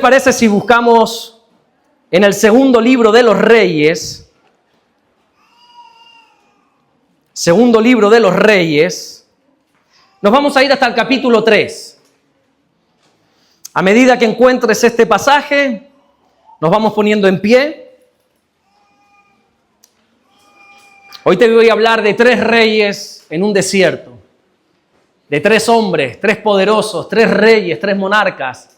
parece si buscamos en el segundo libro de los Reyes? Segundo libro de los Reyes. Nos vamos a ir hasta el capítulo 3. A medida que encuentres este pasaje, nos vamos poniendo en pie. Hoy te voy a hablar de 3 reyes en un desierto. De 3 hombres, 3 poderosos, 3 reyes, 3 monarcas,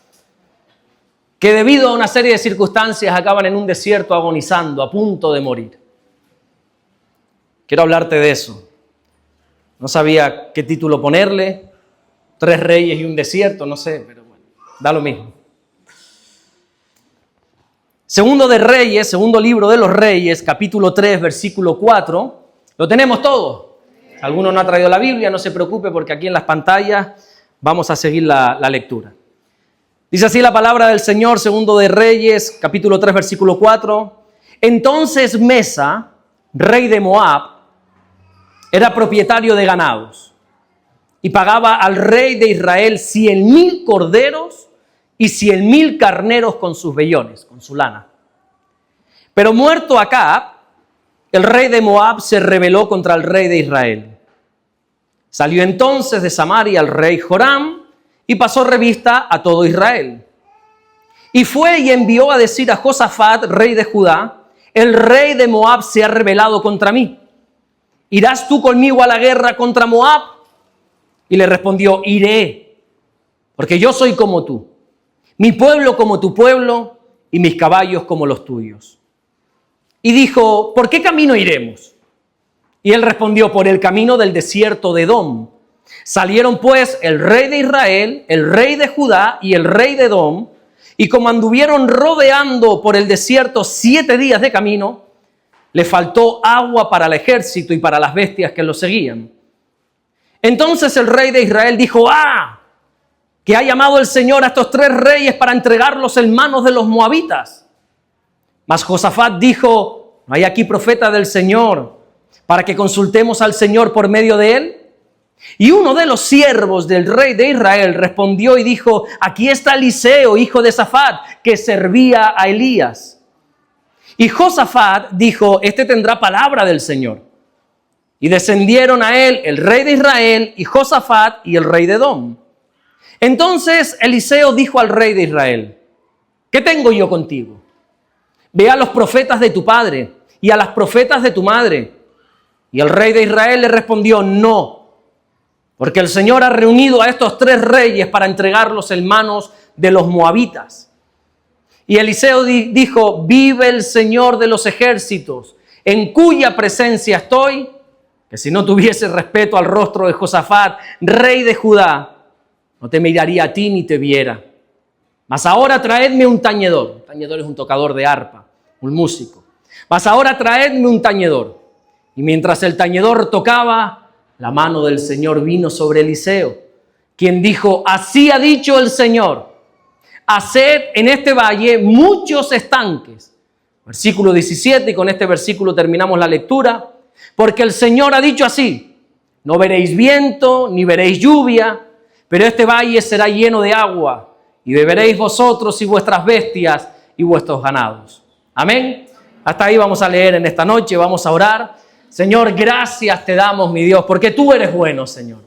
que debido a una serie de circunstancias acaban en un desierto agonizando, a punto de morir. Quiero hablarte de eso. No sabía qué título ponerle, 3 reyes y un desierto, no sé, pero bueno, da lo mismo. Segundo libro de los Reyes, capítulo 3, versículo 4. ¿Lo tenemos todo? Si alguno no ha traído la Biblia, no se preocupe porque aquí en las pantallas vamos a seguir la lectura. Dice así la palabra del Señor, segundo de Reyes, capítulo 3, versículo 4. Entonces Mesa, rey de Moab, era propietario de ganados y pagaba al rey de Israel 100,000 corderos y 100,000 carneros con sus vellones, con su lana. Pero muerto Acab, el rey de Moab se rebeló contra el rey de Israel. Salió entonces de Samaria el rey Joram y pasó revista a todo Israel. Y fue y envió a decir a Josafat, rey de Judá: el rey de Moab se ha rebelado contra mí. ¿Irás tú conmigo a la guerra contra Moab? Y le respondió: iré, porque yo soy como tú, mi pueblo como tu pueblo y mis caballos como los tuyos. Y dijo: ¿por qué camino iremos? Y él respondió: por el camino del desierto de Edom. Salieron pues el rey de Israel, el rey de Judá y el rey de Edom, y como anduvieron rodeando por el desierto 7 días de camino, le faltó agua para el ejército y para las bestias que lo seguían. Entonces el rey de Israel dijo: que ha llamado el Señor a estos 3 reyes para entregarlos en manos de los moabitas. Mas Josafat dijo: ¿no hay aquí profeta del Señor para que consultemos al Señor por medio de él? Y uno de los siervos del rey de Israel respondió y dijo: aquí está Eliseo, hijo de Safat, que servía a Elías. Y Josafat dijo: este tendrá palabra del Señor. Y descendieron a él el rey de Israel y Josafat y el rey de Edom. Entonces Eliseo dijo al rey de Israel: ¿qué tengo yo contigo? Ve a los profetas de tu padre y a las profetas de tu madre. Y el rey de Israel le respondió: no, porque el Señor ha reunido a estos 3 reyes para entregarlos en manos de los moabitas. Y Eliseo dijo: vive el Señor de los ejércitos, en cuya presencia estoy, que si no tuviese respeto al rostro de Josafat, rey de Judá, no te miraría a ti ni te viera. Mas ahora traedme un tañedor. Un tañedor es un tocador de arpa, un músico. Mas ahora traedme un tañedor. Y mientras el tañedor tocaba, la mano del Señor vino sobre Eliseo, quien dijo: así ha dicho el Señor, haced en este valle muchos estanques. Versículo 17, y con este versículo terminamos la lectura. Porque el Señor ha dicho así: no veréis viento, ni veréis lluvia, pero este valle será lleno de agua, y beberéis vosotros y vuestras bestias y vuestros ganados. Amén. Hasta ahí vamos a leer en esta noche, vamos a orar. Señor, gracias te damos, mi Dios, porque tú eres bueno, Señor.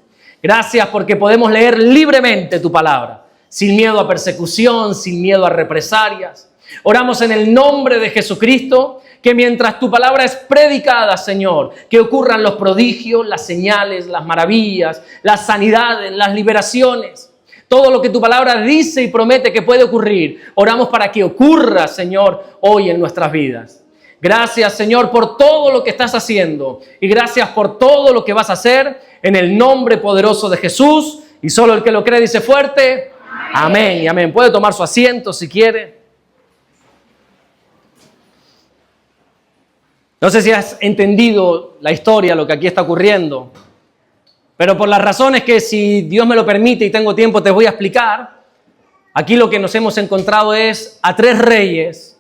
Gracias porque podemos leer libremente tu palabra, sin miedo a persecución, sin miedo a represalias. Oramos en el nombre de Jesucristo, que mientras tu palabra es predicada, Señor, que ocurran los prodigios, las señales, las maravillas, las sanidades, las liberaciones. Todo lo que tu palabra dice y promete que puede ocurrir, oramos para que ocurra, Señor, hoy en nuestras vidas. Gracias, Señor, por todo lo que estás haciendo y gracias por todo lo que vas a hacer en el nombre poderoso de Jesús. Y solo el que lo cree dice fuerte: amén y amén. Puede tomar su asiento si quiere. No sé si has entendido la historia, lo que aquí está ocurriendo, pero por las razones que, si Dios me lo permite y tengo tiempo, te voy a explicar, aquí lo que nos hemos encontrado es a 3 reyes,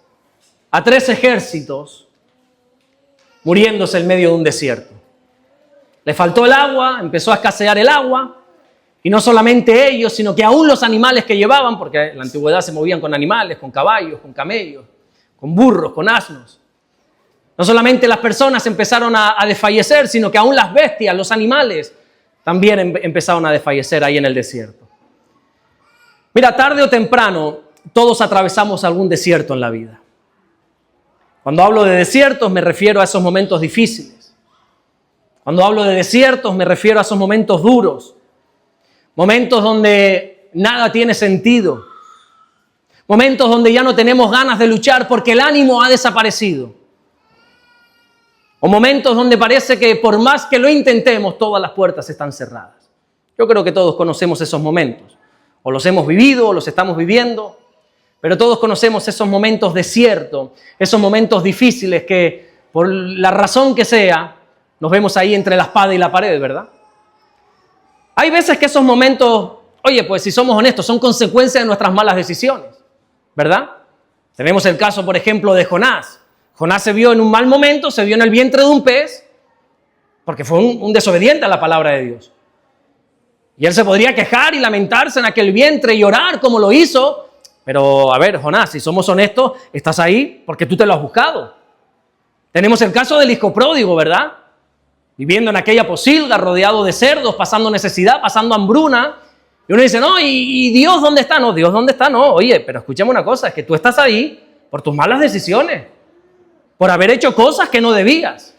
a 3 ejércitos, muriéndose en medio de un desierto. Le faltó el agua, empezó a escasear el agua, Y no solamente ellos, sino que aún los animales que llevaban, porque en la antigüedad se movían con animales, con caballos, con camellos, con burros, con asnos. No solamente las personas empezaron a desfallecer, sino que aún las bestias, los animales, también empezaron a desfallecer ahí en el desierto. Mira, tarde o temprano, todos atravesamos algún desierto en la vida. Cuando hablo de desiertos, me refiero a esos momentos difíciles. Cuando hablo de desiertos, me refiero a esos momentos duros. Momentos donde nada tiene sentido. Momentos donde ya no tenemos ganas de luchar porque el ánimo ha desaparecido. O momentos donde parece que por más que lo intentemos, todas las puertas están cerradas. Yo creo que todos conocemos esos momentos. O los hemos vivido, o los estamos viviendo. Pero todos conocemos esos momentos desiertos, esos momentos difíciles que, por la razón que sea, nos vemos ahí entre la espada y la pared, ¿verdad? Hay veces que esos momentos, oye, pues si somos honestos, son consecuencia de nuestras malas decisiones, ¿verdad? Tenemos el caso, por ejemplo, de Jonás. Jonás se vio en un mal momento, se vio en el vientre de un pez, porque fue un desobediente a la palabra de Dios. Y él se podría quejar y lamentarse en aquel vientre y llorar como lo hizo, pero a ver, Jonás, si somos honestos, estás ahí porque tú te lo has buscado. Tenemos el caso del hijo pródigo, ¿verdad? Viviendo en aquella posilga, rodeado de cerdos, pasando necesidad, pasando hambruna. Y uno dice, no, ¿y Dios dónde está? No, Dios dónde está, no. Oye, pero escúchame una cosa, es que tú estás ahí por tus malas decisiones, por haber hecho cosas que no debías.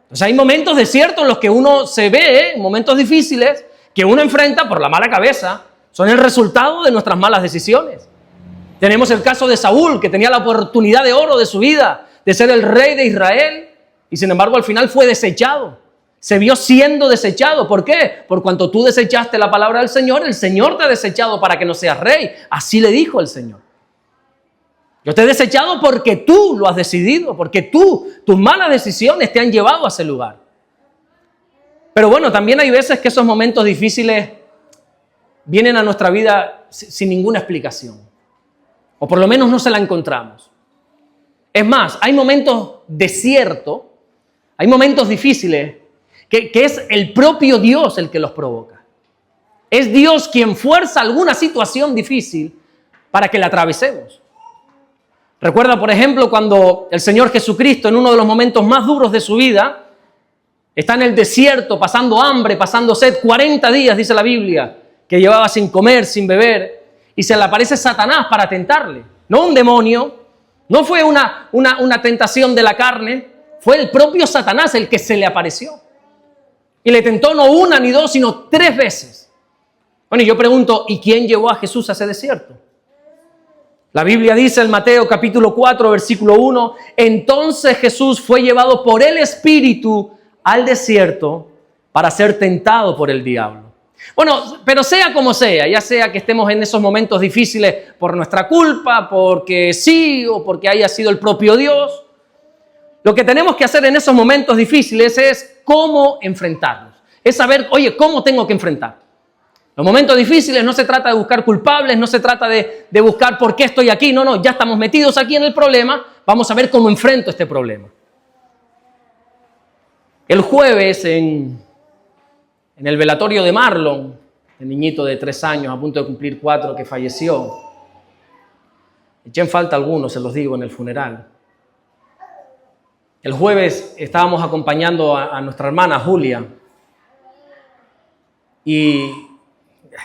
Entonces hay momentos desiertos en los que uno se ve, momentos difíciles, que uno enfrenta por la mala cabeza, son el resultado de nuestras malas decisiones. Tenemos el caso de Saúl, que tenía la oportunidad de oro de su vida, de ser el rey de Israel, y sin embargo al final fue desechado. Se vio siendo desechado. ¿Por qué? Por cuanto tú desechaste la palabra del Señor, el Señor te ha desechado para que no seas rey. Así le dijo el Señor. Yo te he desechado porque tú lo has decidido, porque tus malas decisiones te han llevado a ese lugar. Pero bueno, también hay veces que esos momentos difíciles vienen a nuestra vida sin ninguna explicación. O por lo menos no se la encontramos. Es más, hay momentos desiertos, hay momentos difíciles que es el propio Dios el que los provoca. Es Dios quien fuerza alguna situación difícil para que la atravesemos. Recuerda, por ejemplo, cuando el Señor Jesucristo, en uno de los momentos más duros de su vida, está en el desierto, pasando hambre, pasando sed, 40 días, dice la Biblia, que llevaba sin comer, sin beber, y se le aparece Satanás para tentarle. No un demonio, no fue una tentación de la carne, fue el propio Satanás el que se le apareció. Y le tentó no una ni dos, sino 3 veces. Bueno, y yo pregunto, ¿y quién llevó a Jesús a ese desierto? La Biblia dice en Mateo capítulo 4, versículo 1, entonces Jesús fue llevado por el Espíritu al desierto para ser tentado por el diablo. Bueno, pero sea como sea, ya sea que estemos en esos momentos difíciles por nuestra culpa, porque sí o porque haya sido el propio Dios, lo que tenemos que hacer en esos momentos difíciles es cómo enfrentarlos. Es saber, oye, ¿cómo tengo que enfrentar? Los momentos difíciles no se trata de buscar culpables, no se trata de buscar por qué estoy aquí. No, ya estamos metidos aquí en el problema, vamos a ver cómo enfrento este problema. El jueves en el velatorio de Marlon, el niñito de 3 años, a punto de cumplir 4, que falleció, eché en falta algunos, se los digo, en el funeral. El jueves estábamos acompañando a nuestra hermana Julia y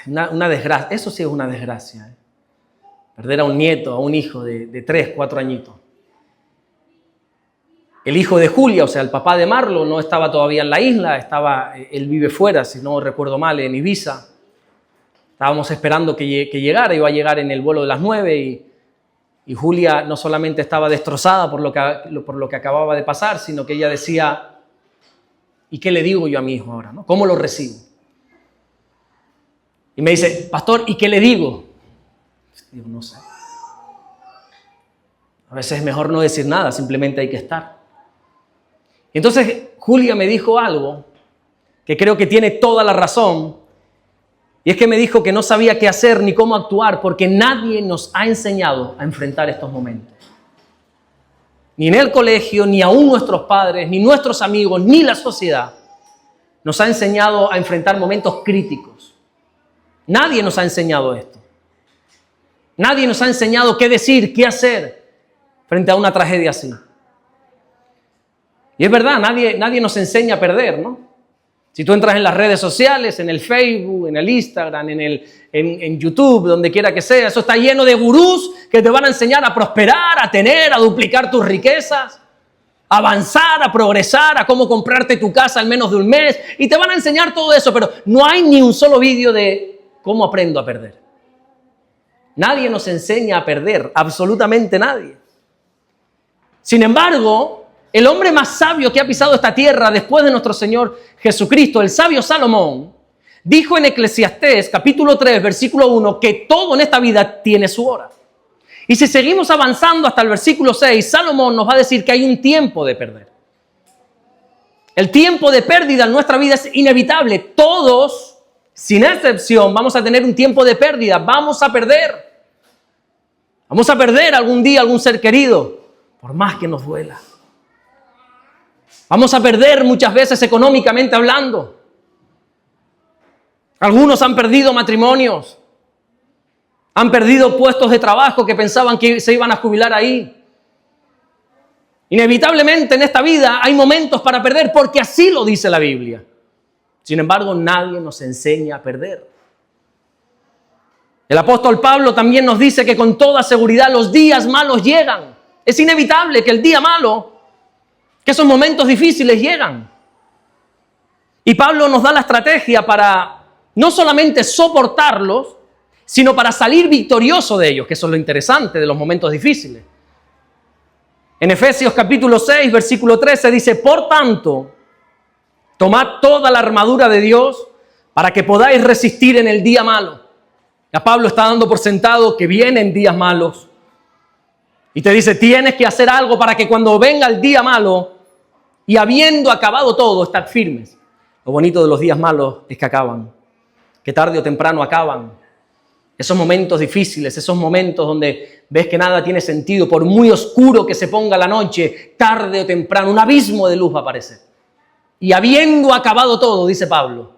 una desgracia, eso sí es una desgracia, perder a un nieto, a un hijo de 3, 4 añitos. El hijo de Julia, o sea, el papá de Marlon, no estaba todavía en la isla, él vive fuera, si no recuerdo mal, en Ibiza. Estábamos esperando que llegara, iba a llegar en el vuelo de las 9 y Julia no solamente estaba destrozada por lo que acababa de pasar, sino que ella decía, ¿y qué le digo yo a mi hijo ahora? ¿No? ¿Cómo lo recibo? Y me dice, pastor, ¿y qué le digo? Digo, no sé. A veces es mejor no decir nada, simplemente hay que estar. Y entonces Julia me dijo algo que creo que tiene toda la razón, y es que me dijo que no sabía qué hacer ni cómo actuar porque nadie nos ha enseñado a enfrentar estos momentos. Ni en el colegio, ni aún nuestros padres, ni nuestros amigos, ni la sociedad. nos ha enseñado a enfrentar momentos críticos. Nadie nos ha enseñado esto. Nadie nos ha enseñado qué decir, qué hacer frente a una tragedia así. Y es verdad, nadie nos enseña a perder, ¿no? Si tú entras en las redes sociales, en el Facebook, en el Instagram, en YouTube, donde quiera que sea, eso está lleno de gurús que te van a enseñar a prosperar, a tener, a duplicar tus riquezas, a avanzar, a progresar, a cómo comprarte tu casa en menos de un mes. Y te van a enseñar todo eso, pero no hay ni un solo vídeo de cómo aprendo a perder. Nadie nos enseña a perder, absolutamente nadie. Sin embargo, el hombre más sabio que ha pisado esta tierra después de nuestro Señor Jesucristo, el sabio Salomón, dijo en Eclesiastés capítulo 3, versículo 1, que todo en esta vida tiene su hora. Y si seguimos avanzando hasta el versículo 6, Salomón nos va a decir que hay un tiempo de perder. El tiempo de pérdida en nuestra vida es inevitable. Todos, sin excepción, vamos a tener un tiempo de pérdida. Vamos a perder. Vamos a perder algún día algún ser querido, por más que nos duela. Vamos a perder muchas veces económicamente hablando. Algunos han perdido matrimonios. Han perdido puestos de trabajo que pensaban que se iban a jubilar ahí. Inevitablemente en esta vida hay momentos para perder porque así lo dice la Biblia. Sin embargo, nadie nos enseña a perder. El apóstol Pablo también nos dice que con toda seguridad los días malos llegan. Es inevitable que el día malo, que esos momentos difíciles llegan. Y Pablo nos da la estrategia para no solamente soportarlos, sino para salir victorioso de ellos, que eso es lo interesante de los momentos difíciles. En Efesios capítulo 6, versículo 13 dice, por tanto, tomad toda la armadura de Dios para que podáis resistir en el día malo. Ya Pablo está dando por sentado que vienen días malos. Y te dice, tienes que hacer algo para que cuando venga el día malo y habiendo acabado todo, estad firmes. Lo bonito de los días malos es que acaban, que tarde o temprano acaban. Esos momentos difíciles, esos momentos donde ves que nada tiene sentido, por muy oscuro que se ponga la noche, tarde o temprano un abismo de luz va a aparecer. Y habiendo acabado todo, dice Pablo,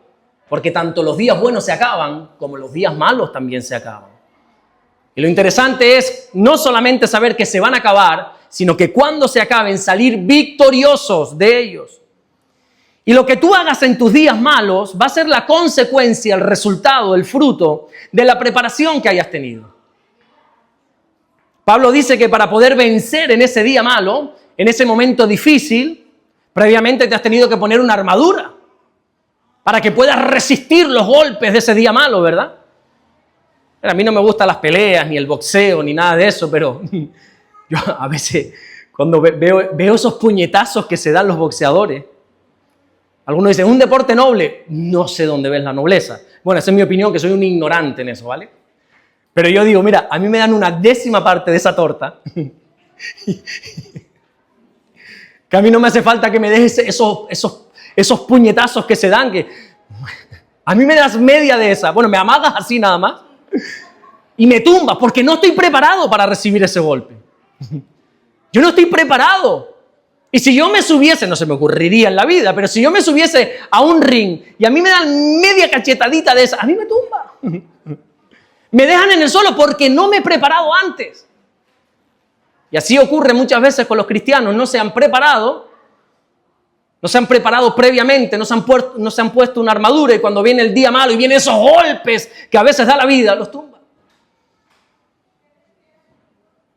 porque tanto los días buenos se acaban como los días malos también se acaban. Y lo interesante es no solamente saber que se van a acabar, sino que cuando se acaben salir victoriosos de ellos. Y lo que tú hagas en tus días malos va a ser la consecuencia, el resultado, el fruto de la preparación que hayas tenido. Pablo dice que para poder vencer en ese día malo, en ese momento difícil, previamente te has tenido que poner una armadura para que puedas resistir los golpes de ese día malo, ¿verdad? A mí no me gustan las peleas, ni el boxeo, ni nada de eso, pero yo a veces cuando veo esos puñetazos que se dan los boxeadores, algunos dicen, un deporte noble, no sé dónde ves la nobleza. Bueno, esa es mi opinión, que soy un ignorante en eso, ¿vale? Pero yo digo, mira, a mí me dan una décima parte de esa torta, que a mí no me hace falta que me des esos puñetazos que se dan, que a mí me das media de esa. Bueno, me amagas así nada más. Y me tumba porque no estoy preparado para recibir ese golpe. Yo no estoy preparado. Y si yo me subiese, no se me ocurriría en la vida, pero si yo me subiese a un ring y a mí me dan media cachetadita de esa, a mí me tumba. Me dejan en el suelo porque no me he preparado antes. Y así ocurre muchas veces con los cristianos. No se han preparado previamente, no se han puesto una armadura y cuando viene el día malo y vienen esos golpes que a veces da la vida, los tumba.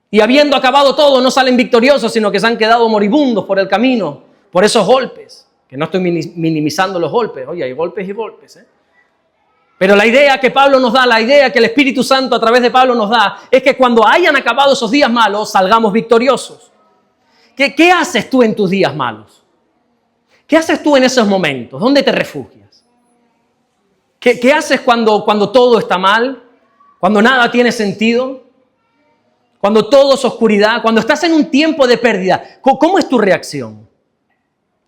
Y habiendo acabado todo, no salen victoriosos, sino que se han quedado moribundos por el camino, por esos golpes. Que no estoy minimizando los golpes. Oye, hay golpes y golpes, ¿eh? Pero la idea que Pablo nos da, la idea que el Espíritu Santo a través de Pablo nos da, es que cuando hayan acabado esos días malos, salgamos victoriosos. ¿Qué haces tú en tus días malos? ¿Qué haces tú en esos momentos? ¿Dónde te refugias? ¿Qué haces cuando todo está mal? ¿Cuando nada tiene sentido? Cuando todo es oscuridad, cuando estás en un tiempo de pérdida, ¿cómo es tu reacción?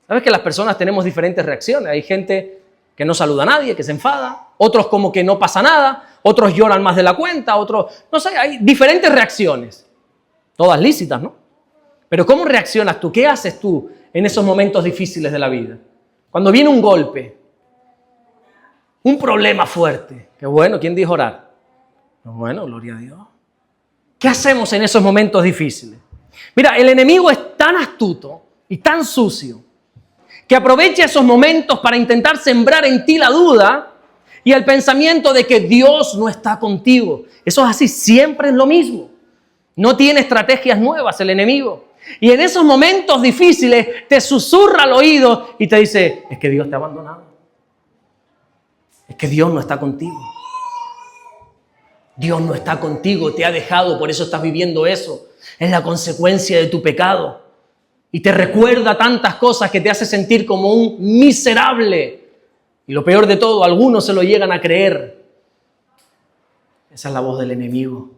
Sabes que las personas tenemos diferentes reacciones. Hay gente que no saluda a nadie, que se enfada. Otros como que no pasa nada. Otros lloran más de la cuenta. Otros, no sé, hay diferentes reacciones. Todas lícitas, ¿no? Pero ¿cómo reaccionas tú? ¿Qué haces tú en esos momentos difíciles de la vida? Cuando viene un golpe, Un problema fuerte. Qué bueno, ¿quién dijo orar? Bueno, gloria a Dios. ¿Qué hacemos en esos momentos difíciles? Mira, el enemigo es tan astuto y tan sucio que aprovecha esos momentos para intentar sembrar en ti la duda y el pensamiento de que Dios no está contigo. Eso es así, siempre es lo mismo. No tiene estrategias nuevas el enemigo. Y en esos momentos difíciles te susurra al oído y te dice, es que Dios te ha abandonado. Es que Dios no está contigo. Dios no está contigo, te ha dejado, por eso estás viviendo eso. Es la consecuencia de tu pecado. Y te recuerda tantas cosas que te hace sentir como un miserable. Y lo peor de todo, algunos se lo llegan a creer. Esa es la voz del enemigo.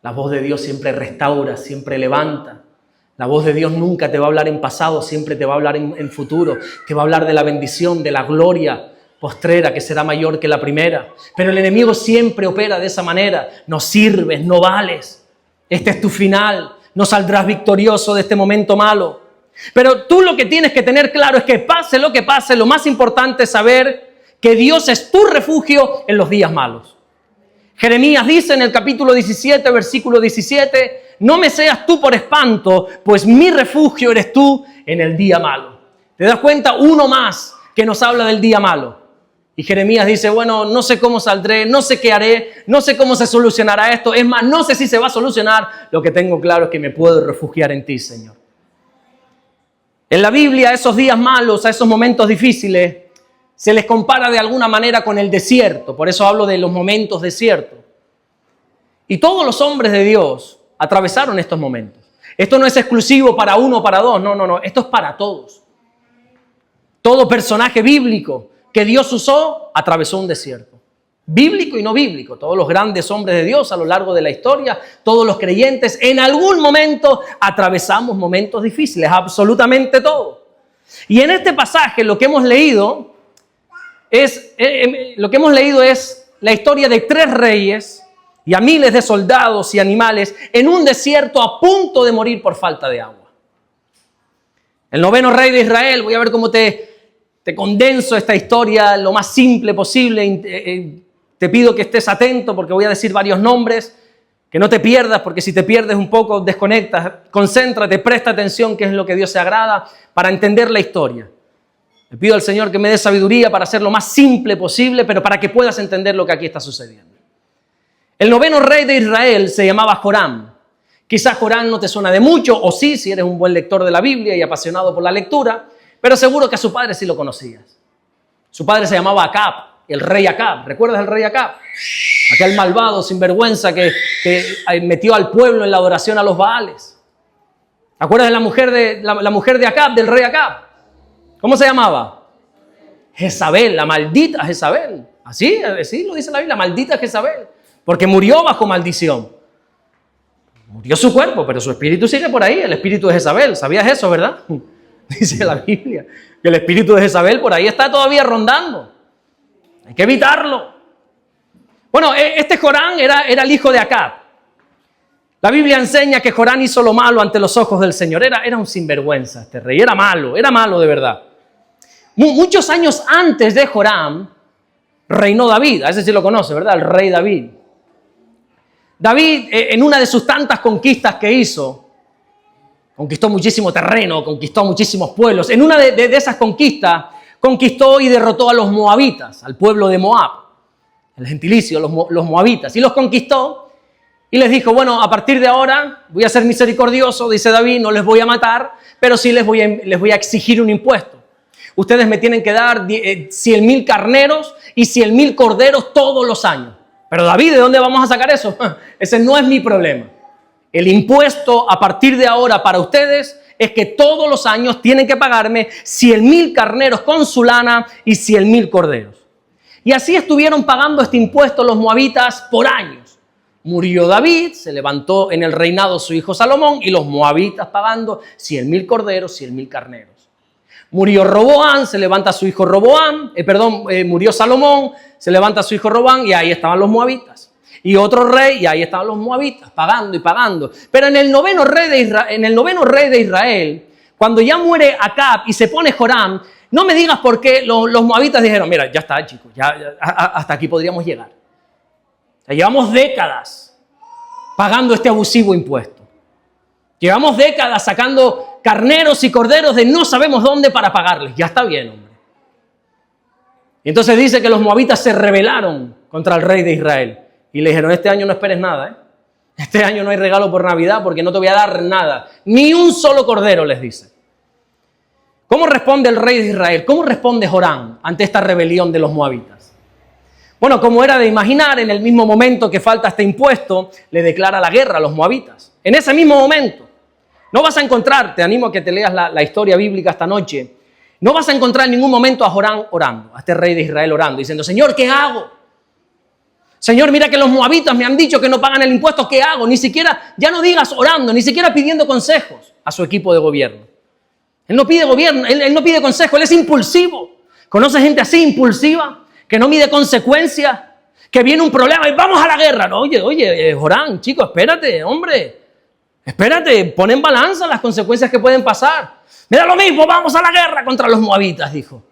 La voz de Dios siempre restaura, siempre levanta. La voz de Dios nunca te va a hablar en pasado, siempre te va a hablar en futuro. Te va a hablar de la bendición, de la gloria postrera que será mayor que la primera. Pero el enemigo siempre opera de esa manera. No sirves, no vales. Este es tu final. No saldrás victorioso de este momento malo. Pero tú lo que tienes que tener claro es que pase, lo más importante es saber que Dios es tu refugio en los días malos. Jeremías dice en el capítulo 17, versículo 17, no me seas tú por espanto, pues mi refugio eres tú en el día malo. ¿Te das cuenta? Uno más que nos habla del día malo. Y Jeremías dice, bueno, no sé cómo saldré, no sé qué haré, no sé cómo se solucionará esto. Es más, no sé si se va a solucionar. Lo que tengo claro es que me puedo refugiar en ti, Señor. En la Biblia, a esos días malos, a esos momentos difíciles, se les compara de alguna manera con el desierto. Por eso hablo de los momentos desiertos. Y todos los hombres de Dios atravesaron estos momentos. Esto no es exclusivo para uno o para dos. No. Esto es para todos. Todo personaje bíblico que Dios usó atravesó un desierto. Bíblico y no bíblico. Todos los grandes hombres de Dios a lo largo de la historia, todos los creyentes, en algún momento atravesamos momentos difíciles. Absolutamente todos. Y en este pasaje lo que hemos leído es la historia de 3 reyes y a miles de soldados y animales en un desierto a punto de morir por falta de agua. El 9º rey de Israel, voy a ver cómo te condenso esta historia lo más simple posible. Te pido que estés atento porque voy a decir varios nombres, que no te pierdas, porque si te pierdes un poco desconectas. Concéntrate, presta atención, que es lo que Dios se agrada, para entender la historia. Le pido al Señor que me dé sabiduría para hacer lo más simple posible, pero para que puedas entender lo que aquí está sucediendo. El 9º rey de Israel se llamaba Joram. Quizás Joram no te suena de mucho, o sí, si eres un buen lector de la Biblia y apasionado por la lectura, pero seguro que a su padre sí lo conocías. Su padre se llamaba Acab, el rey Acab. ¿Recuerdas el rey Acab? Aquel malvado sinvergüenza que metió al pueblo en la adoración a los Baales. ¿Te acuerdas de la mujer de Acab, del rey Acab? ¿Cómo se llamaba? Jezabel, la maldita Jezabel. Así lo dice la Biblia, la maldita Jezabel. Porque murió bajo maldición. Murió su cuerpo, pero su espíritu sigue por ahí, el espíritu de Jezabel. ¿Sabías eso, verdad? Dice la Biblia que el espíritu de Jezabel por ahí está todavía rondando. Hay que evitarlo. Bueno, este Joram era el hijo de Acab. La Biblia enseña que Joram hizo lo malo ante los ojos del Señor. Era un sinvergüenza este rey, era malo de verdad. Muchos años antes de Joram reinó David. A ese sí lo conoce, ¿verdad? El rey David. David, en una de sus tantas conquistas que hizo, conquistó muchísimo terreno, conquistó muchísimos pueblos. En una de esas conquistas, conquistó y derrotó a los moabitas, al pueblo de Moab, el gentilicio, los moabitas. Y los conquistó y les dijo, bueno, a partir de ahora voy a ser misericordioso, dice David, no les voy a matar, pero sí les voy a exigir un impuesto. Ustedes me tienen que dar 100,000 carneros y 100,000 corderos todos los años. Pero David, ¿de dónde vamos a sacar eso? Ese no es mi problema. El impuesto a partir de ahora para ustedes es que todos los años tienen que pagarme 100,000 carneros con su lana y 100,000 corderos. Y así estuvieron pagando este impuesto los moabitas por años. Murió David, se levantó en el reinado su hijo Salomón y los moabitas pagando 100,000 corderos, 100,000 carneros. Murió Roboam, se levanta su hijo Roboam, murió Salomón, se levanta su hijo Roboam y ahí estaban los moabitas. Y otro rey y ahí estaban los moabitas, pagando y pagando. Pero en el 9º rey de Israel, cuando ya muere Acab y se pone Joram, No me digas por qué los moabitas dijeron, mira, ya está, chicos, hasta aquí podríamos llegar. O sea, llevamos décadas pagando este abusivo impuesto. Llevamos décadas sacando carneros y corderos de no sabemos dónde para pagarles. Ya está bien, hombre. Y entonces dice que los moabitas se rebelaron contra el rey de Israel. Y le dijeron, este año no esperes nada, ¿eh? Este año no hay regalo por Navidad porque no te voy a dar nada. Ni un solo cordero, les dice. ¿Cómo responde el rey de Israel? ¿Cómo responde Joram ante esta rebelión de los moabitas? Bueno, como era de imaginar, en el mismo momento que falta este impuesto, le declara la guerra a los moabitas. En ese mismo momento. No vas a encontrar, te animo a que te leas la historia bíblica esta noche, no vas a encontrar en ningún momento a Joram orando, a este rey de Israel orando, diciendo, Señor, ¿qué hago? Señor, mira que los moabitas me han dicho que no pagan el impuesto, ¿qué hago? Ni siquiera, ya no digas orando, ni siquiera pidiendo consejos a su equipo de gobierno. Él no pide gobierno, él no pide consejo, él es impulsivo. ¿Conoce gente así, impulsiva, que no mide consecuencias, que viene un problema y vamos a la guerra? No, oye, Joram, chico, espérate, hombre. Espérate, pon en balanza las consecuencias que pueden pasar. Mira lo mismo, vamos a la guerra contra los moabitas, dijo.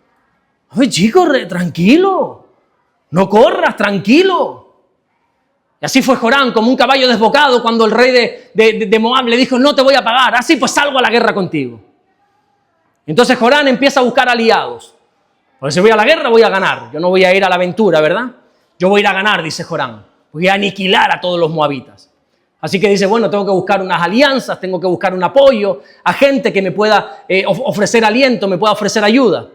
Oye, chico, tranquilo. No corras, tranquilo. Y así fue Joram, como un caballo desbocado, cuando el rey de Moab le dijo, no te voy a pagar. Así pues salgo a la guerra contigo. Entonces Joram empieza a buscar aliados. Porque si voy a la guerra voy a ganar. Yo no voy a ir a la aventura, ¿verdad? Yo voy a ir a ganar, dice Joram. Voy a aniquilar a todos los moabitas. Así que dice, bueno, tengo que buscar unas alianzas, tengo que buscar un apoyo a gente que me pueda ofrecer aliento, me pueda ofrecer ayuda.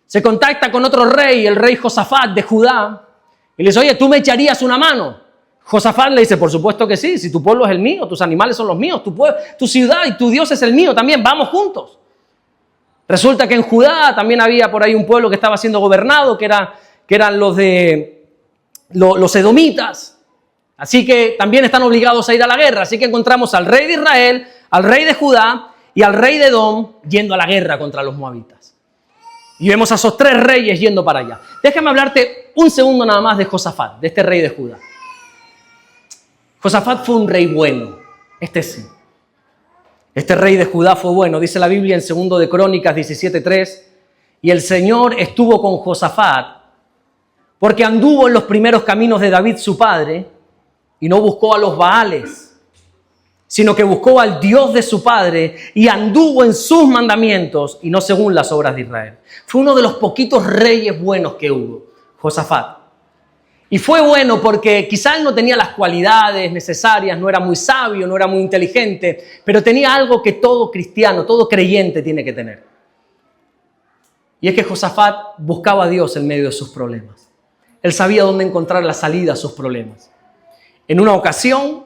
Se contacta con otro rey, el rey Josafat de Judá, y le dice, oye, ¿tú me echarías una mano? Josafat le dice, por supuesto que sí, si tu pueblo es el mío, tus animales son los míos, tu ciudad y tu Dios es el mío también, vamos juntos. Resulta que en Judá también había por ahí un pueblo que estaba siendo gobernado, que eran los edomitas. Así que también están obligados a ir a la guerra. Así que encontramos al rey de Israel, al rey de Judá y al rey de Edom yendo a la guerra contra los moabitas. Y vemos a esos tres reyes yendo para allá. Déjame hablarte un segundo nada más de Josafat, de este rey de Judá. Josafat fue un rey bueno, este sí. Este rey de Judá fue bueno, dice la Biblia en 2 de Crónicas 17:3, y el Señor estuvo con Josafat porque anduvo en los primeros caminos de David su padre y no buscó a los Baales, sino que buscó al Dios de su padre y anduvo en sus mandamientos y no según las obras de Israel. Fue uno de los poquitos reyes buenos que hubo, Josafat. Y fue bueno porque quizá él no tenía las cualidades necesarias, no era muy sabio, no era muy inteligente, pero tenía algo que todo cristiano, todo creyente tiene que tener. Y es que Josafat buscaba a Dios en medio de sus problemas. Él sabía dónde encontrar la salida a sus problemas. En una ocasión,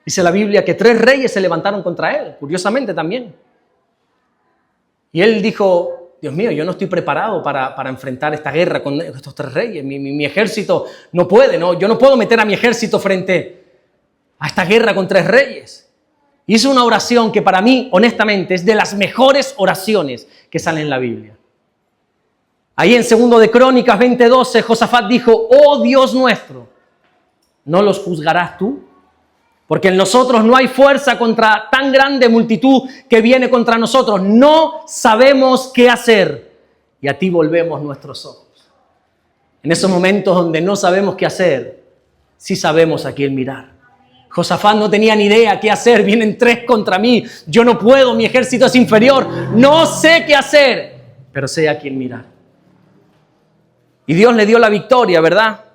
dice la Biblia que 3 reyes se levantaron contra él, curiosamente también. Y él dijo, Dios mío, yo no estoy preparado para enfrentar esta guerra con estos 3 reyes. Mi ejército no puede, ¿no? Yo no puedo meter a mi ejército frente a esta guerra con 3 reyes. Y hizo una oración que para mí, honestamente, es de las mejores oraciones que salen en la Biblia. Ahí en 2 de Crónicas 20:12, Josafat dijo, oh Dios nuestro, ¿no los juzgarás tú? Porque en nosotros no hay fuerza contra tan grande multitud que viene contra nosotros. No sabemos qué hacer y a ti volvemos nuestros ojos. En esos momentos donde no sabemos qué hacer, sí sabemos a quién mirar. Josafat no tenía ni idea qué hacer. Vienen 3 contra mí. Yo no puedo, mi ejército es inferior. No sé qué hacer, pero sé a quién mirar. Y Dios le dio la victoria, ¿verdad?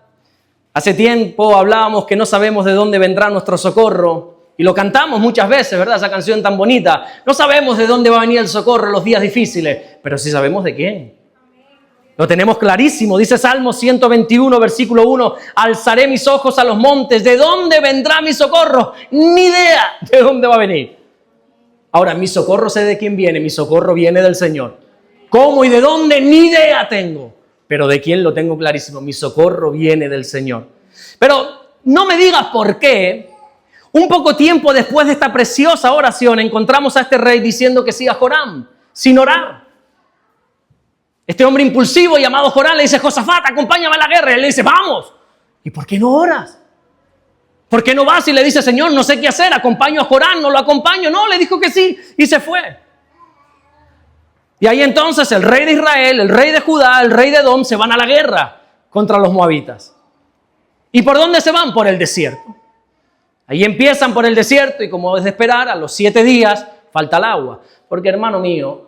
Hace tiempo hablábamos que no sabemos de dónde vendrá nuestro socorro y lo cantamos muchas veces, ¿verdad? Esa canción tan bonita. No sabemos de dónde va a venir el socorro en los días difíciles, pero sí sabemos de quién. Lo tenemos clarísimo. Dice Salmo 121, versículo 1, alzaré mis ojos a los montes. ¿De dónde vendrá mi socorro? Ni idea de dónde va a venir. Ahora, mi socorro sé de quién viene. Mi socorro viene del Señor. ¿Cómo y de dónde? Ni idea tengo. Pero de quién lo tengo clarísimo, mi socorro viene del Señor. Pero no me digas por qué, un poco tiempo después de esta preciosa oración, encontramos a este rey diciendo que sí a Joram, sin orar. Este hombre impulsivo llamado Joram le dice, Josafat, acompáñame a la guerra. Y él le dice, vamos. ¿Y por qué no oras? ¿Por qué no vas y le dice, Señor, no sé qué hacer, acompaño a Joram, no lo acompaño? No, le dijo que sí y se fue. Y ahí entonces el rey de Israel, el rey de Judá, el rey de Edom se van a la guerra contra los moabitas. ¿Y por dónde se van? Por el desierto. Ahí empiezan por el desierto y como es de esperar, a los 7 días falta el agua. Porque hermano mío,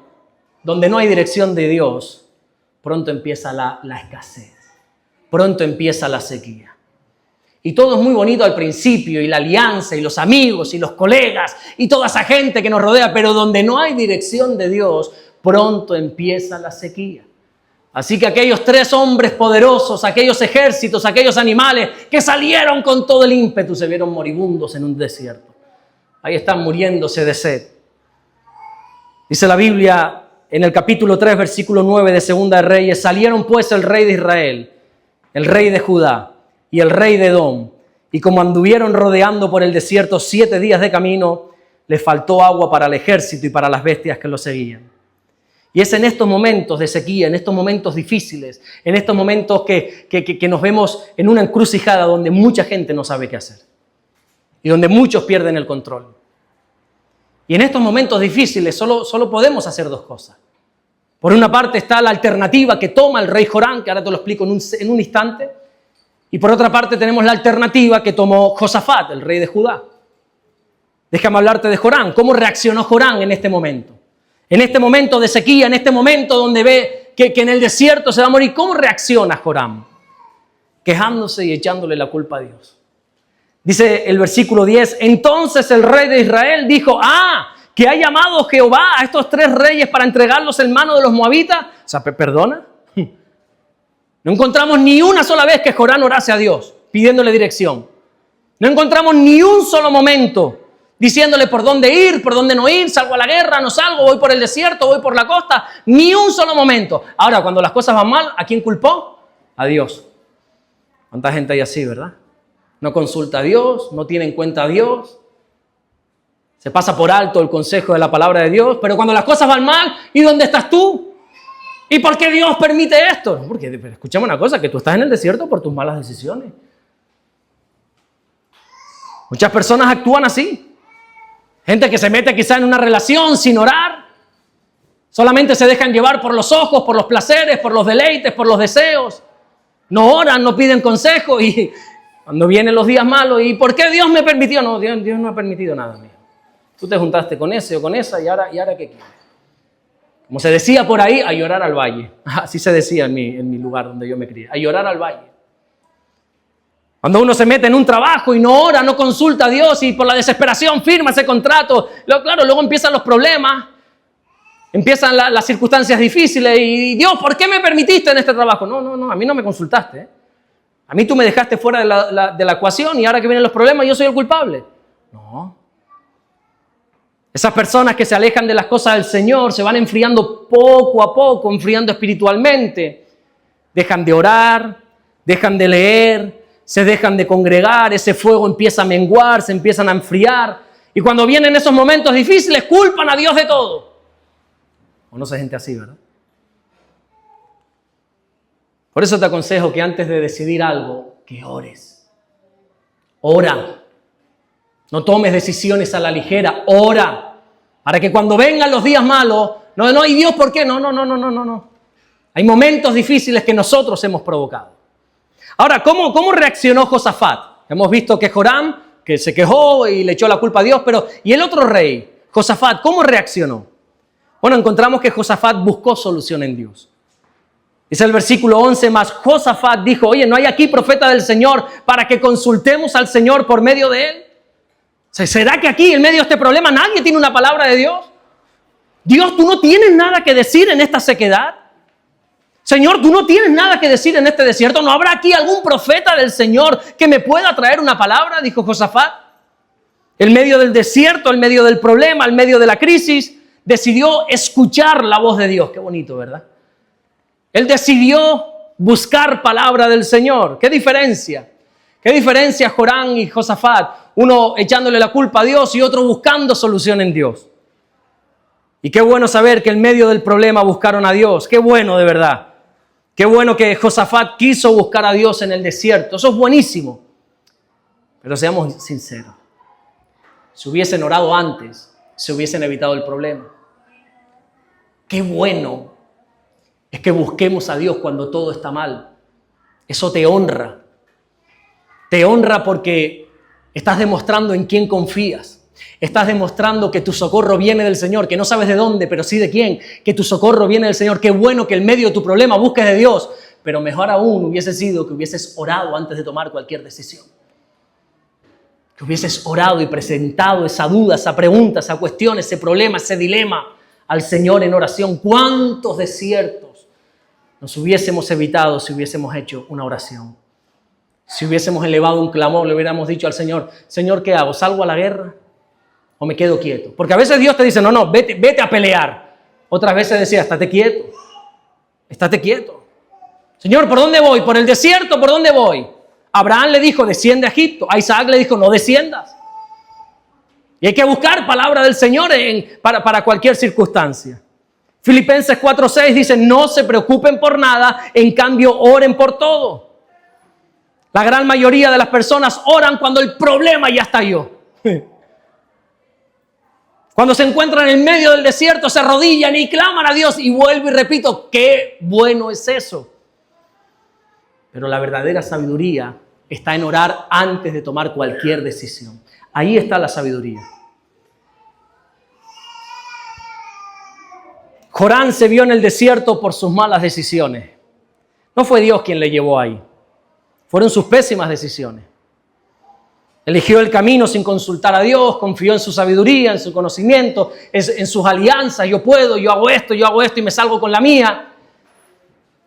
donde no hay dirección de Dios, pronto empieza la escasez. Pronto empieza la sequía. Y todo es muy bonito al principio, y la alianza, y los amigos, y los colegas, y toda esa gente que nos rodea, pero donde no hay dirección de Dios, pronto empieza la sequía. Así que aquellos 3 hombres poderosos, aquellos ejércitos, aquellos animales que salieron con todo el ímpetu, se vieron moribundos en un desierto. Ahí están muriéndose de sed. Dice la Biblia en el capítulo 3, versículo 9 de Segunda de Reyes: salieron pues el rey de Israel, el rey de Judá y el rey de Edom, y como anduvieron rodeando por el desierto 7 días de camino, les faltó agua para el ejército y para las bestias que lo seguían. Y es en estos momentos de sequía, en estos momentos difíciles, en estos momentos que nos vemos en una encrucijada donde mucha gente no sabe qué hacer y donde muchos pierden el control. Y en estos momentos difíciles solo podemos hacer 2 cosas. Por una parte está la alternativa que toma el rey Joram, que ahora te lo explico en un instante. Y por otra parte tenemos la alternativa que tomó Josafat, el rey de Judá. Déjame hablarte de Joram. ¿Cómo reaccionó Joram en este momento? En este momento de sequía, en este momento donde ve que en el desierto se va a morir. ¿Cómo reacciona Joram? Quejándose y echándole la culpa a Dios. Dice el versículo 10, entonces el rey de Israel dijo, que ha llamado Jehová a estos 3 reyes para entregarlos en mano de los moabitas. O sea, ¿perdona? No encontramos ni una sola vez que Joram orase a Dios pidiéndole dirección. No encontramos ni un solo momento diciéndole por dónde ir, por dónde no ir, salgo a la guerra, no salgo, voy por el desierto, voy por la costa. Ni un solo momento. Ahora, cuando las cosas van mal, ¿a quién culpó? A Dios. ¿Cuánta gente hay así, verdad? No consulta a Dios, no tiene en cuenta a Dios. Se pasa por alto el consejo de la palabra de Dios, pero cuando las cosas van mal, ¿y dónde estás tú? ¿Y por qué Dios permite esto? Porque, escuchame una cosa, que tú estás en el desierto por tus malas decisiones. Muchas personas actúan así. Gente que se mete quizá en una relación sin orar. Solamente se dejan llevar por los ojos, por los placeres, por los deleites, por los deseos. No oran, no piden consejo y cuando vienen los días malos, ¿y por qué Dios me permitió? No, Dios no ha permitido nada, mío. Tú te juntaste con ese o con esa y ahora ¿qué quieres? Como se decía por ahí, a llorar al valle. Así se decía en mi lugar donde yo me crié, a llorar al valle. Cuando uno se mete en un trabajo y no ora, no consulta a Dios y por la desesperación firma ese contrato, claro, luego empiezan los problemas, empiezan las circunstancias difíciles y Dios, ¿por qué me permitiste en este trabajo? No, a mí no me consultaste, ¿eh? A mí tú me dejaste fuera de la ecuación y ahora que vienen los problemas yo soy el culpable. No. Esas personas que se alejan de las cosas del Señor se van enfriando poco a poco, enfriando espiritualmente. Dejan de orar, dejan de leer, se dejan de congregar, ese fuego empieza a menguar, se empiezan a enfriar. Y cuando vienen esos momentos difíciles, culpan a Dios de todo. Conoce gente así, ¿verdad? Por eso te aconsejo que antes de decidir algo, que ores. Ora. No tomes decisiones a la ligera. Ora. Para que cuando vengan los días malos, no, ¿y Dios por qué? No. Hay momentos difíciles que nosotros hemos provocado. Ahora, ¿cómo reaccionó Josafat? Hemos visto que Joram, que se quejó y le echó la culpa a Dios, pero ¿y el otro rey, Josafat, cómo reaccionó? Bueno, encontramos que Josafat buscó solución en Dios. Dice el versículo 11, más Josafat dijo, oye, ¿no hay aquí profeta del Señor para que consultemos al Señor por medio de él? ¿Será que aquí, en medio de este problema, nadie tiene una palabra de Dios? Dios, ¿tú no tienes nada que decir en esta sequedad? Señor, ¿tú no tienes nada que decir en este desierto? ¿No habrá aquí algún profeta del Señor que me pueda traer una palabra? Dijo Josafat. En medio del desierto, en medio del problema, en medio de la crisis, decidió escuchar la voz de Dios. Qué bonito, ¿verdad? Él decidió buscar palabra del Señor. ¿Qué diferencia? ¿Qué diferencia Joram y Josafat? Uno echándole la culpa a Dios y otro buscando solución en Dios. Y qué bueno saber que en medio del problema buscaron a Dios. Qué bueno, de verdad. Qué bueno que Josafat quiso buscar a Dios en el desierto. Eso es buenísimo. Pero seamos sinceros. Si hubiesen orado antes, se hubiesen evitado el problema. qué bueno es que busquemos a Dios cuando todo está mal. Eso te honra. Te honra porque estás demostrando en quién confías. Estás demostrando que tu socorro viene del Señor, que no sabes de dónde, pero sí de quién. Que tu socorro viene del Señor. Qué bueno que en medio de tu problema busques de Dios. Pero mejor aún hubiese sido que hubieses orado antes de tomar cualquier decisión. Que hubieses orado y presentado esa duda, esa pregunta, esa cuestión, ese problema, ese dilema al Señor en oración. ¿Cuántos desiertos nos hubiésemos evitado si hubiésemos hecho una oración? Si hubiésemos elevado un clamor, le hubiéramos dicho al Señor, Señor, ¿qué hago? ¿Salgo a la guerra o me quedo quieto? Porque a veces Dios te dice, no, vete a pelear. Otras veces decía, estate quieto. Señor, ¿por dónde voy? ¿Por el desierto? ¿Por dónde voy? Abraham le dijo, desciende a Egipto. A Isaac le dijo, no desciendas. Y hay que buscar palabra del Señor para cualquier circunstancia. Filipenses 4:6 dice, no se preocupen por nada, en cambio oren por todo. La gran mayoría de las personas oran cuando el problema ya estalló. Cuando se encuentran en medio del desierto, se arrodillan y claman a Dios. Y vuelvo y repito, qué bueno es eso. Pero la verdadera sabiduría está en orar antes de tomar cualquier decisión. Ahí está la sabiduría. Jorán se vio en el desierto por sus malas decisiones. No fue Dios quien le llevó ahí. Fueron sus pésimas decisiones. Eligió el camino sin consultar a Dios, confió en su sabiduría, en su conocimiento, en sus alianzas. Yo puedo, yo hago esto y me salgo con la mía.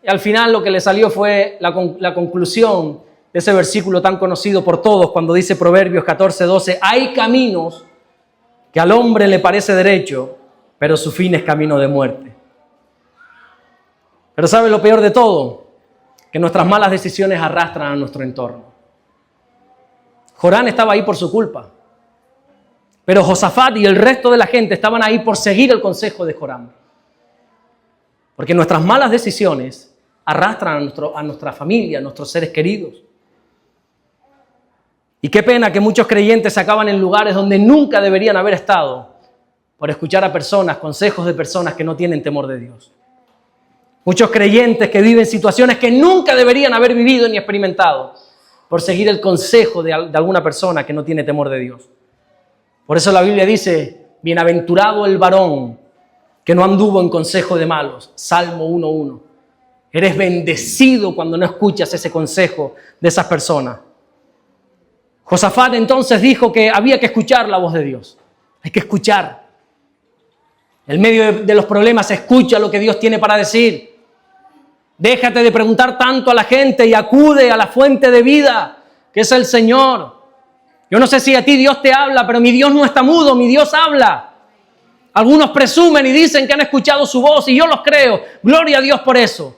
Y al final lo que le salió fue la conclusión de ese versículo tan conocido por todos cuando dice Proverbios 14:12, hay caminos que al hombre le parece derecho, pero su fin es camino de muerte. Pero ¿sabe lo peor de todo? Que nuestras malas decisiones arrastran a nuestro entorno. Jorán estaba ahí por su culpa, pero Josafat y el resto de la gente estaban ahí por seguir el consejo de Jorán. Porque nuestras malas decisiones arrastran a nuestra familia, a nuestros seres queridos. Y qué pena que muchos creyentes se acaban en lugares donde nunca deberían haber estado por escuchar a personas, consejos de personas que no tienen temor de Dios. Muchos creyentes que viven situaciones que nunca deberían haber vivido ni experimentado por seguir el consejo de alguna persona que no tiene temor de Dios. Por eso la Biblia dice, bienaventurado el varón que no anduvo en consejo de malos. Salmo 1:1. Eres bendecido cuando no escuchas ese consejo de esas personas. Josafat entonces dijo que había que escuchar la voz de Dios. Hay que escuchar. En medio de los problemas, escucha lo que Dios tiene para decir. Déjate de preguntar tanto a la gente y acude a la fuente de vida, que es el Señor. Yo no sé si a ti Dios te habla, pero mi Dios no está mudo, mi Dios habla. Algunos presumen y dicen que han escuchado su voz y yo los creo. Gloria a Dios por eso.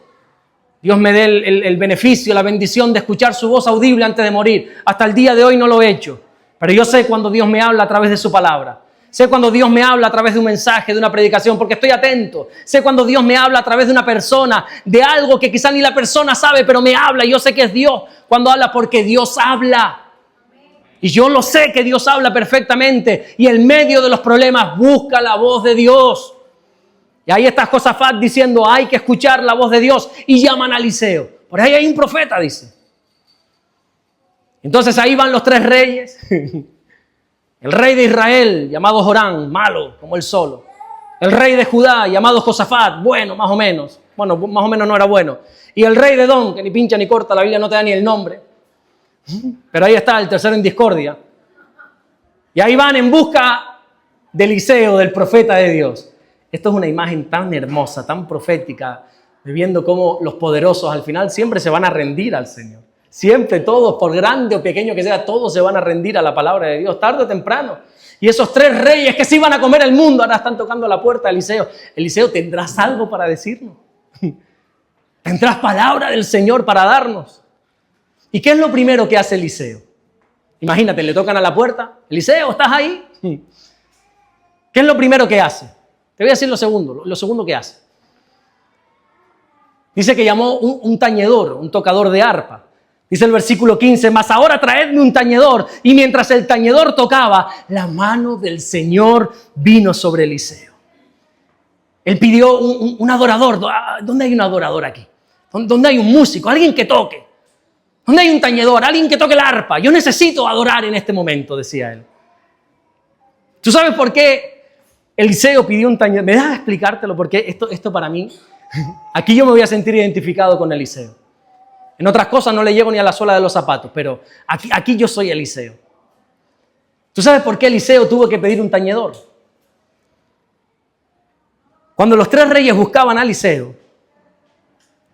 Dios me dé el beneficio, la bendición de escuchar su voz audible antes de morir. Hasta el día de hoy no lo he hecho, pero yo sé cuando Dios me habla a través de su palabra. Sé cuando Dios me habla a través de un mensaje, de una predicación, porque estoy atento. Sé cuando Dios me habla a través de una persona, de algo que quizá ni la persona sabe, pero me habla. Y yo sé que es Dios cuando habla, porque Dios habla. Y yo lo sé que Dios habla perfectamente. Y en medio de los problemas busca la voz de Dios. Y ahí está Josafat diciendo, hay que escuchar la voz de Dios. Y llaman a Eliseo. Por ahí hay un profeta, dice. Entonces ahí van los tres reyes. El rey de Israel, llamado Jorán, malo, como él solo. El rey de Judá, llamado Josafat, bueno, más o menos. Bueno, más o menos no era bueno. Y el rey de Edom, que ni pincha ni corta, la Biblia no te da ni el nombre. Pero ahí está, el tercero en discordia. Y ahí van en busca de Eliseo, del profeta de Dios. Esto es una imagen tan hermosa, tan profética, viendo cómo los poderosos al final siempre se van a rendir al Señor. Siempre todos, por grande o pequeño que sea, todos se van a rendir a la palabra de Dios, tarde o temprano. Y esos tres reyes que se iban a comer el mundo, ahora están tocando la puerta de Eliseo. Eliseo, ¿tendrás algo para decirnos? ¿Tendrás palabra del Señor para darnos? ¿Y qué es lo primero que hace Eliseo? Imagínate, le tocan a la puerta. Eliseo, ¿estás ahí? ¿Qué es lo primero que hace? Te voy a decir lo segundo que hace. Dice que llamó un tañedor, un tocador de arpa. Dice el versículo 15, mas ahora traedme un tañedor. Y mientras el tañedor tocaba, la mano del Señor vino sobre Eliseo. Él pidió un adorador. ¿Dónde hay un adorador aquí? ¿Dónde hay un músico? Alguien que toque. ¿Dónde hay un tañedor? Alguien que toque el arpa. Yo necesito adorar en este momento, decía él. ¿Tú sabes por qué Eliseo pidió un tañedor? ¿Me dejas explicártelo? Porque esto para mí, aquí yo me voy a sentir identificado con Eliseo. En otras cosas no le llego ni a la suela de los zapatos, pero aquí yo soy Eliseo. ¿Tú sabes por qué Eliseo tuvo que pedir un tañedor? Cuando los 3 reyes buscaban a Eliseo,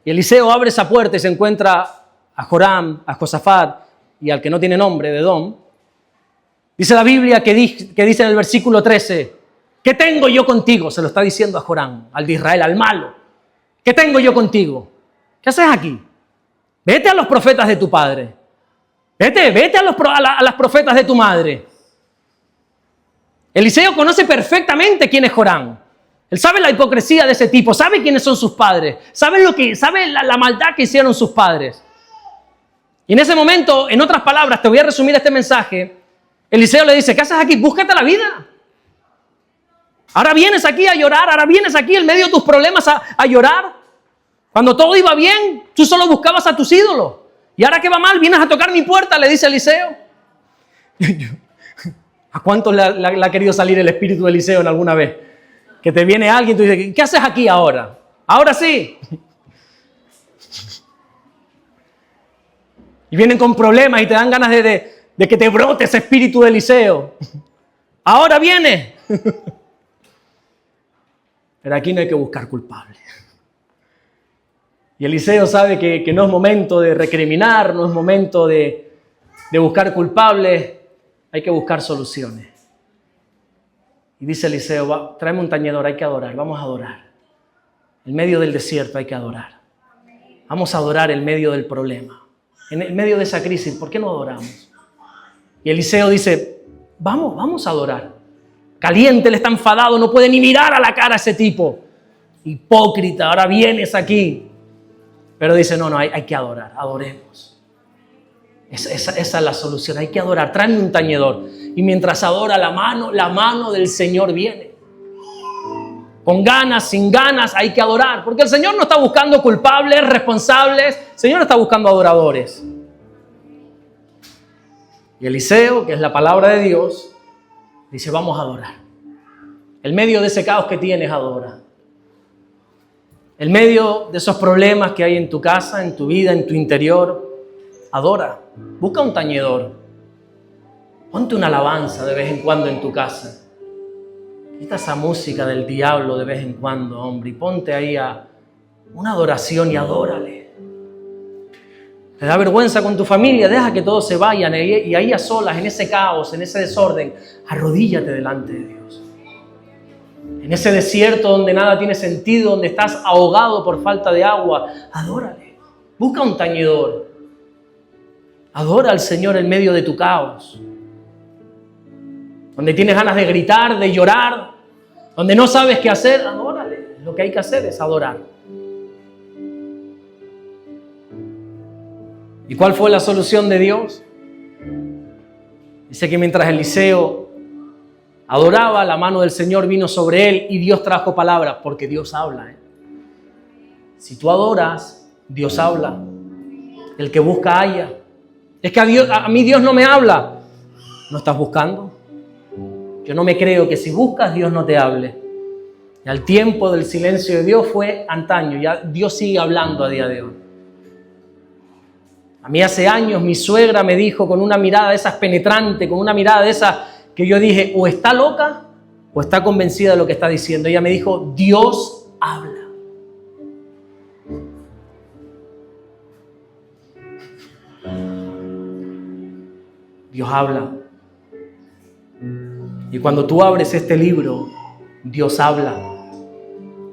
y Eliseo abre esa puerta y se encuentra a Joram, a Josafat y al que no tiene nombre, de Edom, dice la Biblia que dice en el versículo 13, ¿qué tengo yo contigo? Se lo está diciendo a Joram, al de Israel, al malo. ¿Qué tengo yo contigo? ¿Qué haces aquí? Vete a los profetas de tu padre. Vete a las profetas de tu madre. Eliseo conoce perfectamente quién es Joram. Él sabe la hipocresía de ese tipo, sabe quiénes son sus padres, sabe la maldad que hicieron sus padres. Y en ese momento, en otras palabras, te voy a resumir este mensaje. Eliseo le dice, ¿qué haces aquí? Búscate la vida. Ahora vienes aquí a llorar, ahora vienes aquí en medio de tus problemas a llorar. Cuando todo iba bien, tú solo buscabas a tus ídolos. Y ahora que va mal, vienes a tocar mi puerta, le dice Eliseo. ¿A cuántos le ha querido salir el espíritu de Eliseo en alguna vez? Que te viene alguien y tú dices, ¿qué haces aquí ahora? Ahora sí. Y vienen con problemas y te dan ganas de que te brote ese espíritu de Eliseo. Ahora viene. Pero aquí no hay que buscar culpables. Y Eliseo sabe que no es momento de recriminar, no es momento de buscar culpables, hay que buscar soluciones. Y dice Eliseo, tráeme un tañedor, hay que adorar, vamos a adorar. En medio del desierto hay que adorar. Vamos a adorar en medio del problema. En el medio de esa crisis, ¿por qué no adoramos? Y Eliseo dice, vamos a adorar. Caliente, él está enfadado, no puede ni mirar a la cara a ese tipo. Hipócrita, ahora vienes aquí. Pero dice, no, hay que adorar, adoremos. Esa es la solución, hay que adorar, tráeme un tañedor. Y mientras adora la mano del Señor viene. Con ganas, sin ganas, hay que adorar. Porque el Señor no está buscando culpables, responsables, el Señor está buscando adoradores. Y Eliseo, que es la palabra de Dios, dice, vamos a adorar. En medio de ese caos que tienes, adora. En medio de esos problemas que hay en tu casa, en tu vida, en tu interior, adora. Busca un tañedor. Ponte una alabanza de vez en cuando en tu casa. Quita esa música del diablo de vez en cuando, hombre, y ponte ahí a una adoración y adórale. Te da vergüenza con tu familia, deja que todos se vayan y ahí a solas, en ese caos, en ese desorden, arrodíllate delante de Dios. En ese desierto donde nada tiene sentido, donde estás ahogado por falta de agua, adórale. Busca un tañedor. Adora al Señor en medio de tu caos. Donde tienes ganas de gritar, de llorar, donde no sabes qué hacer, adórale. Lo que hay que hacer es adorar. ¿Y cuál fue la solución de Dios? Dice que mientras Eliseo adoraba, la mano del Señor vino sobre él y Dios trajo palabras, porque Dios habla. Si tú adoras, Dios habla. El que busca halla. Es que a mí Dios no me habla. ¿No estás buscando? Yo no me creo que si buscas, Dios no te hable. Y al tiempo del silencio de Dios fue antaño. Ya Dios sigue hablando a día de hoy. A mí hace años mi suegra me dijo con una mirada de esas penetrante, con una mirada de esas que yo dije, o está loca o está convencida de lo que está diciendo. Ella me dijo, Dios habla. Dios habla. Y cuando tú abres este libro, Dios habla.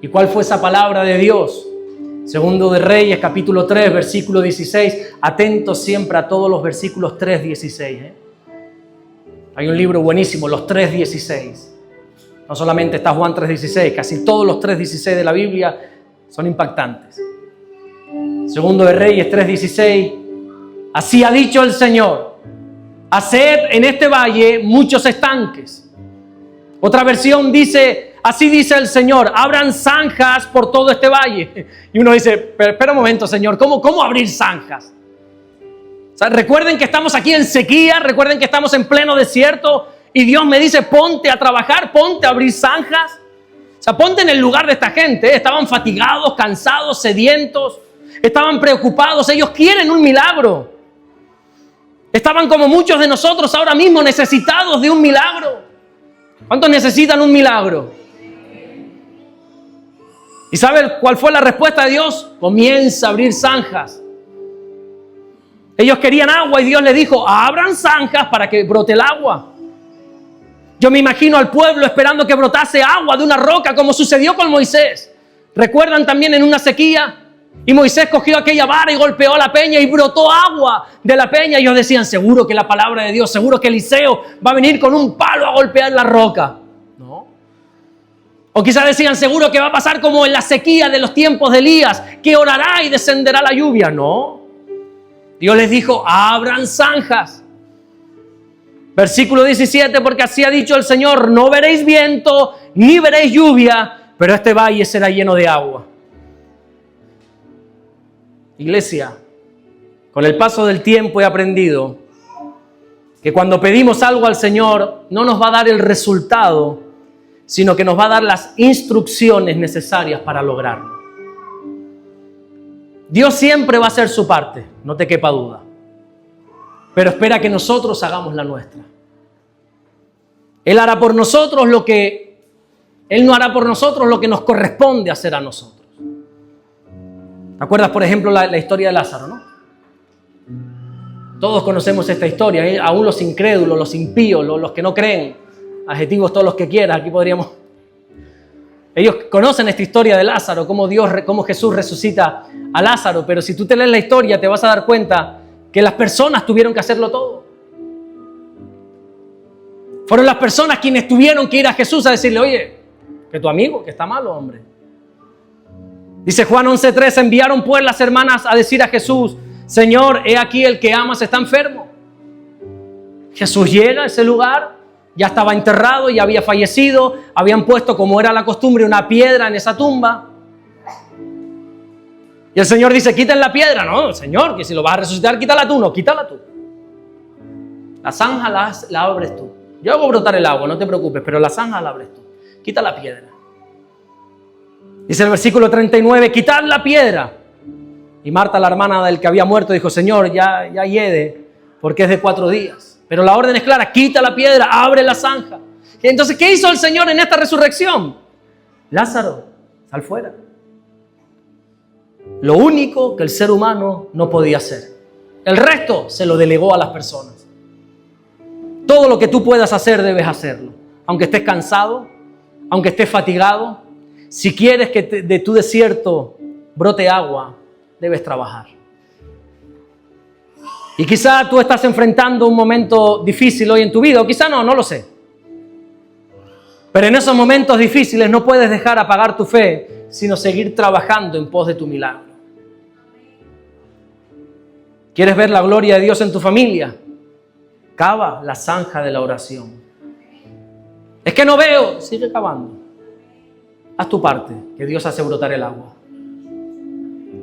¿Y cuál fue esa palabra de Dios? Segundo de Reyes, capítulo 3, versículo 16. Atentos siempre a todos los versículos 3, 16. Hay un libro buenísimo, los 3:16. No solamente está Juan 3:16, casi todos los 3:16 de la Biblia son impactantes. Segundo de Reyes 3:16. Así ha dicho el Señor, haced en este valle muchos estanques. Otra versión dice, así dice el Señor, abran zanjas por todo este valle. Y uno dice, pero espera un momento, Señor, ¿cómo abrir zanjas? O sea, recuerden que estamos aquí en sequía, recuerden que estamos en pleno desierto y Dios me dice, ponte a trabajar, ponte a abrir zanjas. O sea, ponte en el lugar de esta gente. Estaban fatigados, cansados, sedientos, estaban preocupados, ellos quieren un milagro. Estaban como muchos de nosotros ahora mismo necesitados de un milagro. ¿Cuántos necesitan un milagro? ¿Y sabe cuál fue la respuesta de Dios? Comienza a abrir zanjas. Ellos querían agua y Dios les dijo, abran zanjas para que brote el agua. Yo me imagino al pueblo esperando que brotase agua de una roca, como sucedió con Moisés. ¿Recuerdan también en una sequía? Y Moisés cogió aquella vara y golpeó la peña y brotó agua de la peña. Y ellos decían, seguro que la palabra de Dios, seguro que Eliseo va a venir con un palo a golpear la roca. No. O quizás decían, seguro que va a pasar como en la sequía de los tiempos de Elías, que orará y descenderá la lluvia. No. Dios les dijo, abran zanjas. Versículo 17, porque así ha dicho el Señor, no veréis viento, ni veréis lluvia, pero este valle será lleno de agua. Iglesia, con el paso del tiempo he aprendido que cuando pedimos algo al Señor, no nos va a dar el resultado, sino que nos va a dar las instrucciones necesarias para lograrlo. Dios siempre va a hacer su parte, no te quepa duda. Pero espera que nosotros hagamos la nuestra. Él hará por nosotros Él no hará por nosotros lo que nos corresponde hacer a nosotros. ¿Te acuerdas, por ejemplo, la historia de Lázaro, no? Todos conocemos esta historia, aún los incrédulos, los impíos, los que no creen, adjetivos todos los que quieras, aquí podríamos... Ellos conocen esta historia de Lázaro, cómo Jesús resucita a Lázaro, pero si tú te lees la historia te vas a dar cuenta que las personas tuvieron que hacerlo todo. Fueron las personas quienes tuvieron que ir a Jesús a decirle, oye, que tu amigo, que está malo, hombre. Dice Juan 11:3, enviaron pues las hermanas a decir a Jesús, Señor, he aquí el que amas está enfermo. Jesús llega a ese lugar, ya estaba enterrado, ya había fallecido, habían puesto, como era la costumbre, una piedra en esa tumba. Y el Señor dice, quiten la piedra. No, Señor, que si lo vas a resucitar, quítala tú. No, quítala tú. La zanja la abres tú. Yo hago brotar el agua, no te preocupes, pero la zanja la abres tú. Quita la piedra. Dice el versículo 39, quitad la piedra. Y Marta, la hermana del que había muerto, dijo, Señor, ya hiede, porque es de 4 días. Pero la orden es clara, quita la piedra, abre la zanja. Y entonces, ¿qué hizo el Señor en esta resurrección? Lázaro, sal fuera. Lo único que el ser humano no podía hacer. El resto se lo delegó a las personas. Todo lo que tú puedas hacer, debes hacerlo. Aunque estés cansado, aunque estés fatigado. Si quieres que de tu desierto brote agua, debes trabajar. Y quizá tú estás enfrentando un momento difícil hoy en tu vida, o quizá no lo sé. Pero en esos momentos difíciles no puedes dejar apagar tu fe, sino seguir trabajando en pos de tu milagro. ¿Quieres ver la gloria de Dios en tu familia? Cava la zanja de la oración. Es que no veo, sigue cavando. Haz tu parte, que Dios hace brotar el agua.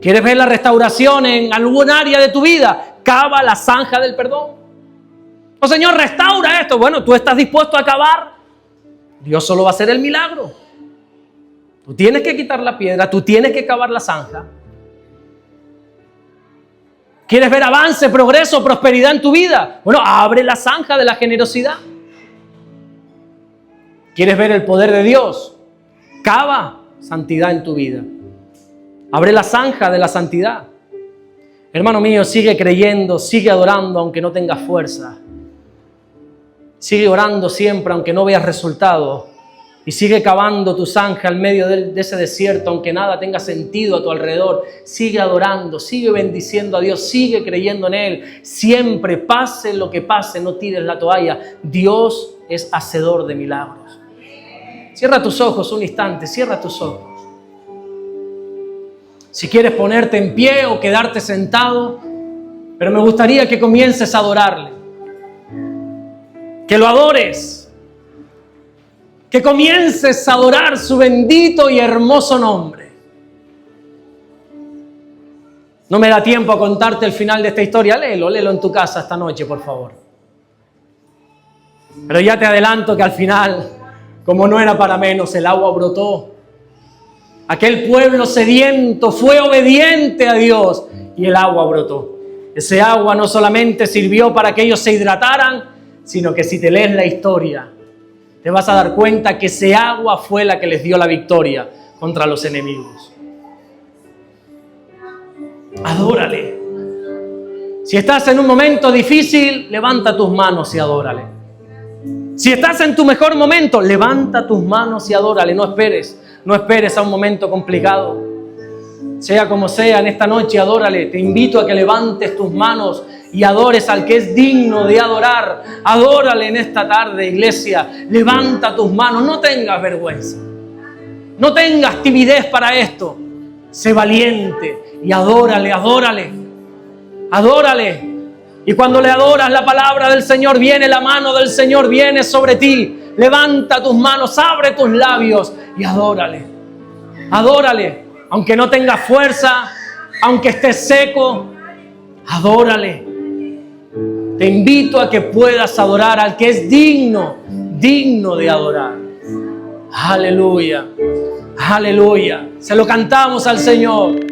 ¿Quieres ver la restauración en algún área de tu vida? Cava la zanja del perdón. Oh Señor, restaura esto. Bueno, tú estás dispuesto a cavar. Dios solo va a hacer el milagro. Tú tienes que quitar la piedra, tú tienes que cavar la zanja. ¿Quieres ver avance, progreso, prosperidad en tu vida? Bueno, abre la zanja de la generosidad. ¿Quieres ver el poder de Dios? Cava santidad en tu vida. Abre la zanja de la santidad. Hermano mío, sigue creyendo, sigue adorando aunque no tengas fuerza. Sigue orando siempre aunque no veas resultados. Y sigue cavando tu zanja al medio de ese desierto, aunque nada tenga sentido a tu alrededor. Sigue adorando, sigue bendiciendo a Dios, sigue creyendo en Él. Siempre, pase lo que pase, no tires la toalla. Dios es hacedor de milagros. Cierra tus ojos un instante, cierra tus ojos. Si quieres ponerte en pie o quedarte sentado, pero me gustaría que comiences a adorarle. Que lo adores. que comiences a adorar su bendito y hermoso nombre. No me da tiempo a contarte el final de esta historia. Léelo en tu casa esta noche, por favor. Pero ya te adelanto que al final, como no era para menos, el agua brotó. Aquel pueblo sediento fue obediente a Dios y el agua brotó. Ese agua no solamente sirvió para que ellos se hidrataran, sino que si te lees la historia, te vas a dar cuenta que ese agua fue la que les dio la victoria contra los enemigos. Adórale. Si estás en un momento difícil, levanta tus manos y adórale. Si estás en tu mejor momento, levanta tus manos y adórale. No esperes a un momento complicado. Sea como sea, en esta noche adórale. Te invito a que levantes tus manos y adores al que es digno de adorar. Adórale en esta tarde, iglesia. Levanta tus manos, no tengas vergüenza. No tengas timidez para esto. Sé valiente y adórale. Adórale. Y cuando le adoras, la palabra del Señor viene, la mano del Señor viene sobre ti. Levanta tus manos, abre tus labios y adórale. Adórale. Aunque no tengas fuerza, aunque estés seco, adórale. Te invito a que puedas adorar al que es digno de adorar. Aleluya, aleluya. Se lo cantamos al Señor.